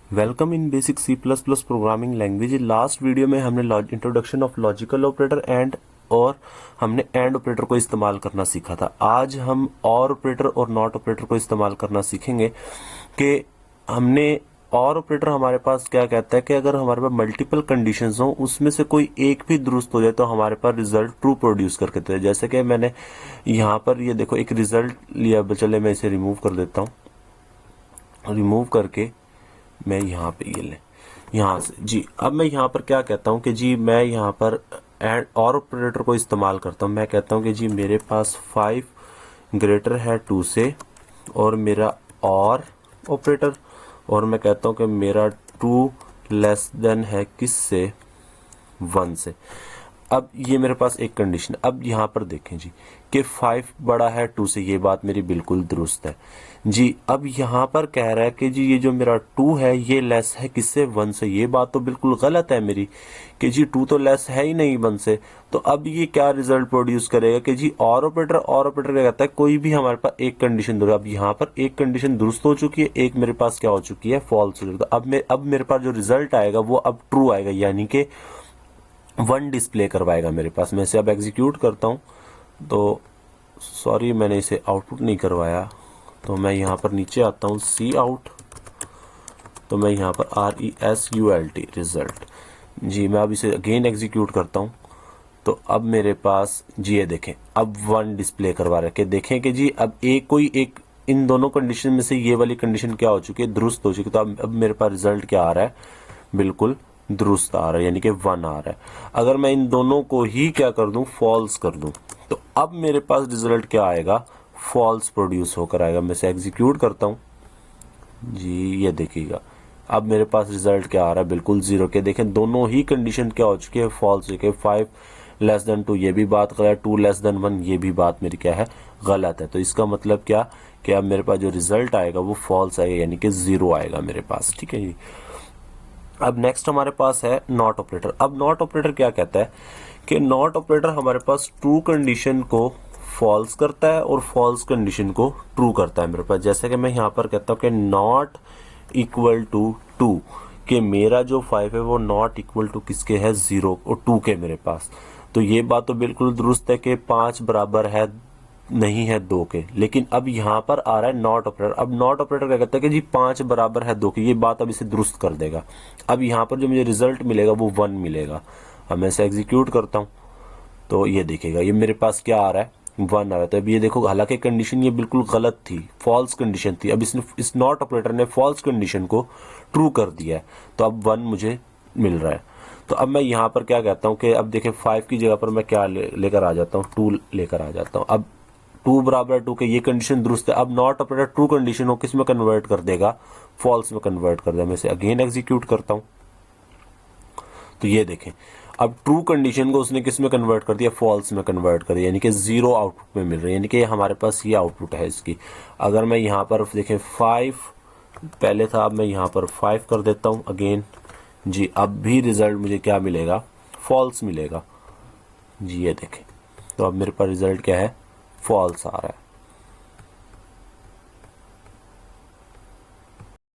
Welcome in basic C plus plus programming language. Last video में हमने introduction of logical operator और हमने and operator को इस्तेमाल करना सीखा था। आज हम और ऑपरेटर और नॉट ऑपरेटर को इस्तेमाल करना सीखेंगे कि हमने और ऑपरेटर हमारे पास क्या कहता है कि अगर हमारे पास मल्टीपल कंडीशंस हो उसमें से कोई एक भी दुरुस्त हो जाए तो हमारे पास रिजल्ट ट्रू प्रोड्यूस करके देता है। जैसे कि मैंने यहाँ पर ये देखो एक रिजल्ट लिया, चले मैं इसे रिमूव कर देता हूँ। रिमूव करके मैं यहाँ पे ये ले यहाँ से जी, अब मैं यहाँ पर क्या कहता हूँ कि जी मैं यहाँ पर एंड और ऑपरेटर को इस्तेमाल करता हूँ। मैं कहता हूँ कि जी मेरे पास 5 ग्रेटर है 2 से और मेरा और ऑपरेटर, और मैं कहता हूँ कि मेरा 2 लेस देन है किससे, 1 से। अब ये मेरे पास एक कंडीशन। अब यहाँ पर देखें जी कि 5 बड़ा है 2 से, ये बात मेरी बिल्कुल दुरुस्त है जी। अब यहाँ पर कह रहा है कि जी ये जो मेरा 2 है ये लेस है किससे, 1 से। ये बात तो बिल्कुल गलत है मेरी कि जी 2 तो लेस है ही नहीं 1 से। तो अब ये क्या रिजल्ट प्रोड्यूस करेगा कि जी और ऑपरेटर क्या कहता है, कोई भी हमारे पास एक कंडीशन दुरुस्त। अब यहाँ पर एक कंडीशन दुरुस्त हो चुकी है, एक मेरे पास क्या हो चुकी है, फॉल्स हो चुकी है। अब मेरे पास जो रिजल्ट आएगा वो अब ट्रू आएगा, यानी कि 1 डिस्प्ले करवाएगा मेरे पास। मैं इसे अब एग्जीक्यूट करता हूँ तो सॉरी मैंने इसे आउटपुट नहीं करवाया, तो मैं यहाँ पर नीचे आता हूँ सी आउट, तो मैं यहाँ पर RESULT रिजल्ट जी, मैं अब इसे अगेन एग्जीक्यूट करता हूँ तो अब मेरे पास जी ये देखें अब 1 डिस्प्ले करवा रखे। देखें कि जी अब कोई एक इन दोनों कंडीशन में से ये वाली कंडीशन क्या हो चुकी है, दुरुस्त हो चुकी है। तो अब मेरे पास रिजल्ट क्या आ रहा है, बिल्कुल दुरुस्त आ रहा है, यानी कि 1 आ रहा है। अगर मैं इन दोनों को ही क्या कर दूं, फॉल्स कर दूं, तो अब मेरे पास रिजल्ट क्या आएगा, फॉल्स प्रोड्यूस होकर आएगा। मैं इसे एग्जीक्यूट करता हूं जी, ये देखिएगा अब मेरे पास रिजल्ट क्या आ रहा है, बिल्कुल 0 के। देखें दोनों ही कंडीशन क्या हो चुकी है, फॉल्स। देखिए 5 लेस देन 2 ये भी बात गलत, 2 लेस देन 1 ये भी बात मेरी क्या है, गलत है। तो इसका मतलब क्या कि अब मेरे पास जो रिजल्ट आएगा वो फॉल्स आएगा, यानी कि 0 आएगा मेरे पास। ठीक है जी। अब नेक्स्ट हमारे पास है नॉट ऑपरेटर। अब नॉट ऑपरेटर क्या कहता है कि नॉट ऑपरेटर हमारे पास ट्रू कंडीशन को फॉल्स करता है और फॉल्स कंडीशन को ट्रू करता है मेरे पास। जैसे कि मैं यहाँ पर कहता हूँ कि नॉट इक्वल टू 2, कि मेरा जो 5 है वो नॉट इक्वल टू किसके है, 0 और 2 के मेरे पास। तो ये बात तो बिल्कुल दुरुस्त है कि 5 बराबर है नहीं है 2 के, लेकिन अब यहाँ पर आ रहा है नॉट ऑपरेटर। अब नॉट ऑपरेटर क्या कहता है कि जी 5 बराबर है 2 के, ये बात अब इसे दुरुस्त कर देगा। अब यहाँ पर जो मुझे रिजल्ट मिलेगा वो 1 मिलेगा। अब मैं इसे एग्जीक्यूट करता हूँ तो ये देखेगा ये मेरे पास क्या आ रहा है, 1 आ रहा है। तो अब ये देखो हालांकि कंडीशन ये बिल्कुल गलत थी, फॉल्स कंडीशन थी। अब इस नॉट ऑपरेटर ने फॉल्स कंडीशन को ट्रू कर दिया है, तो अब 1 मुझे मिल रहा है। तो अब मैं यहाँ पर क्या कहता हूँ कि अब देखिए 5 की जगह पर मैं क्या लेकर आ जाता हूँ, 2 लेकर आ जाता हूँ। अब 2 बराबर 2 के ये कंडीशन दुरुस्त है। अब नॉट ऑपरेटर ट्रू कंडीशन को किस में कन्वर्ट कर देगा, फॉल्स में कन्वर्ट कर देगा। मैं इसे अगेन एग्जीक्यूट करता हूं तो ये देखें अब ट्रू कंडीशन को उसने किस में कन्वर्ट कर दिया, फॉल्स में कन्वर्ट कर दिया, यानी कि 0 आउटपुट में मिल रहा है, यानी कि हमारे पास ये आउटपुट है इसकी। अगर मैं यहाँ पर देखें 5 पहले था, अब मैं यहाँ पर 5 कर देता हूँ अगेन जी, अब भी रिजल्ट मुझे क्या मिलेगा, फॉल्स मिलेगा जी। ये देखें तो अब मेरे पास रिजल्ट क्या है, फॉल्स आ रहा है।